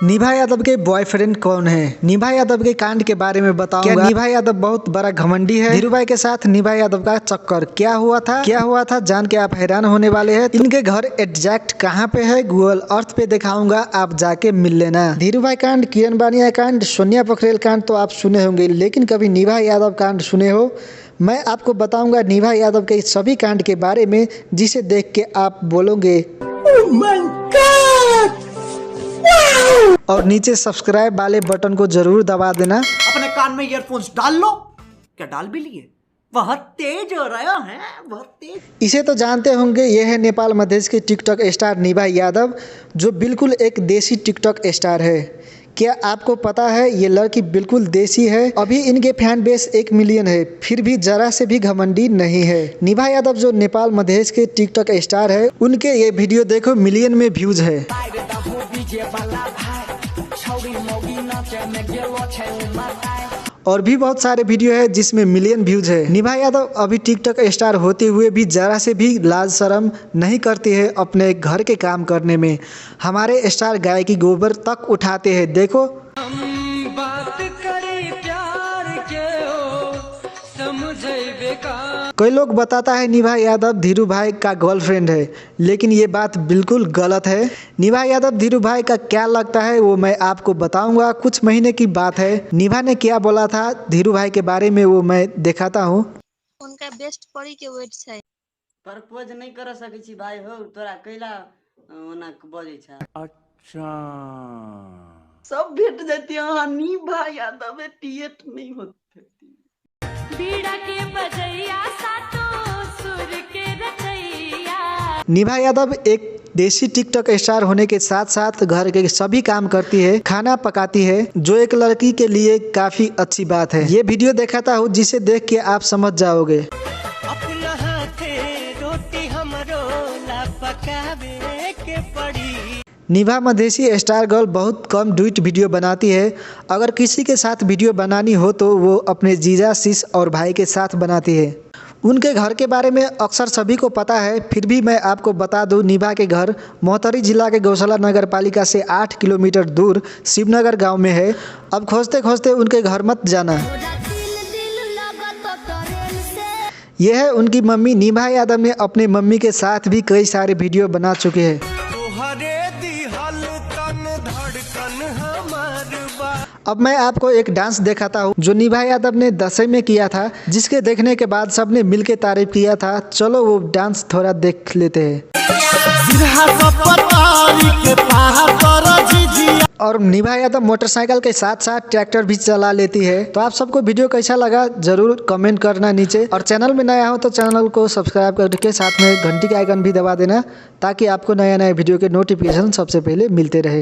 निभा यादव के बॉयफ्रेंड कौन है? निभा यादव के कांड के बारे में बताऊंगा। क्या निभा यादव बहुत बड़ा घमंडी है? धीरू भाई के साथ निभा यादव का चक्कर क्या हुआ था जान के आप हैरान होने वाले हैं। इनके घर एग्जैक्ट कहाँ पे है गूगल अर्थ पे दिखाऊंगा, आप जाके मिल लेना। धीरू भाई कांड, किरण बानिया कांड, सोनिया पोखरेल कांड तो आप सुने होंगे, लेकिन कभी निभा यादव कांड सुने हो? मैं आपको बताऊंगा निभा यादव के सभी कांड के बारे में, जिसे देख के आप बोलोगे oh my God! और नीचे सब्सक्राइब वाले बटन को जरूर दबा देना। अपने कान में ईयरफोन्स डाल लो। क्या डाल भी लिए? बहुत तेज हो रहा है, बहुत तेज। इसे तो जानते होंगे, ये है नेपाल मधेश के टिकटॉक स्टार निभा यादव, जो बिल्कुल एक देसी टिकटॉक स्टार है। क्या आपको पता है ये लड़की बिल्कुल देसी है? अभी इनके फैन बेस 1 मिलियन है, फिर भी जरा से भी घमंडी नहीं है। निभा यादव जो नेपाल मधेश के टिकटॉक स्टार है, उनके ये वीडियो देखो मिलियन में व्यूज है। और भी बहुत सारे वीडियो है जिसमें मिलियन व्यूज है। निभा यादव अभी टिकटॉक स्टार होते हुए भी जरा से भी लाज शर्म नहीं करती है अपने घर के काम करने में। हमारे स्टार गाय की गोबर तक उठाते हैं। देखो हम बात करें प्यार के हो समझे बेकार। कई लोग बताता है निभा यादव धीरू भाई का गर्लफ्रेंड है, लेकिन ये बात बिल्कुल गलत है। निभा यादव धीरू भाई का क्या लगता है वो मैं आपको बताऊंगा। कुछ महीने की बात है, निभा ने क्या बोला था धीरू भाई के बारे में वो मैं दिखाता हूँ। उनका बेस्ट परी के वेट छै। प्रपोज नहीं कर सकै छी भाई हो, तोरा कैला ओना बजै छ। अच्छा सब भेट जाती है, निभा यादव टिएट नहीं होती। बीड़ा के बजैया सातो सुर के रचैया। निभा यादव एक देसी टिकटॉक स्टार होने के साथ साथ घर के सभी काम करती है, खाना पकाती है, जो एक लड़की के लिए काफी अच्छी बात है। ये वीडियो दिखाता हूँ जिसे देख के आप समझ जाओगे। अपना हाथे रोटी हमरो ला पकावे के पड़ी। निभा मधेसी स्टार गर्ल बहुत कम ड्यूट वीडियो बनाती है। अगर किसी के साथ वीडियो बनानी हो तो वो अपने जीजा, शिश और भाई के साथ बनाती है। उनके घर के बारे में अक्सर सभी को पता है, फिर भी मैं आपको बता दूं, निभा के घर मोहतरी जिला के गौशाला नगर पालिका से 8 किलोमीटर दूर शिवनगर गांव में है। अब खोजते खोजते उनके घर मत जाना। यह है उनकी मम्मी। निभा यादव ने अपने मम्मी के साथ भी कई सारे वीडियो बना चुके हैं। अब मैं आपको एक डांस दिखाता हूँ जो निभा यादव ने दशई में किया था, जिसके देखने के बाद सबने मिलके तारीफ किया था। चलो वो डांस थोड़ा देख लेते हैं। और निभा यादव मोटरसाइकिल के साथ साथ ट्रैक्टर भी चला लेती है। तो आप सबको वीडियो कैसा लगा जरूर कमेंट करना नीचे, और चैनल में नया हो तो चैनल को सब्सक्राइब करके साथ में घंटी का आइकन भी दबा देना, ताकि आपको नया नया वीडियो के नोटिफिकेशन सबसे पहले मिलते रहे।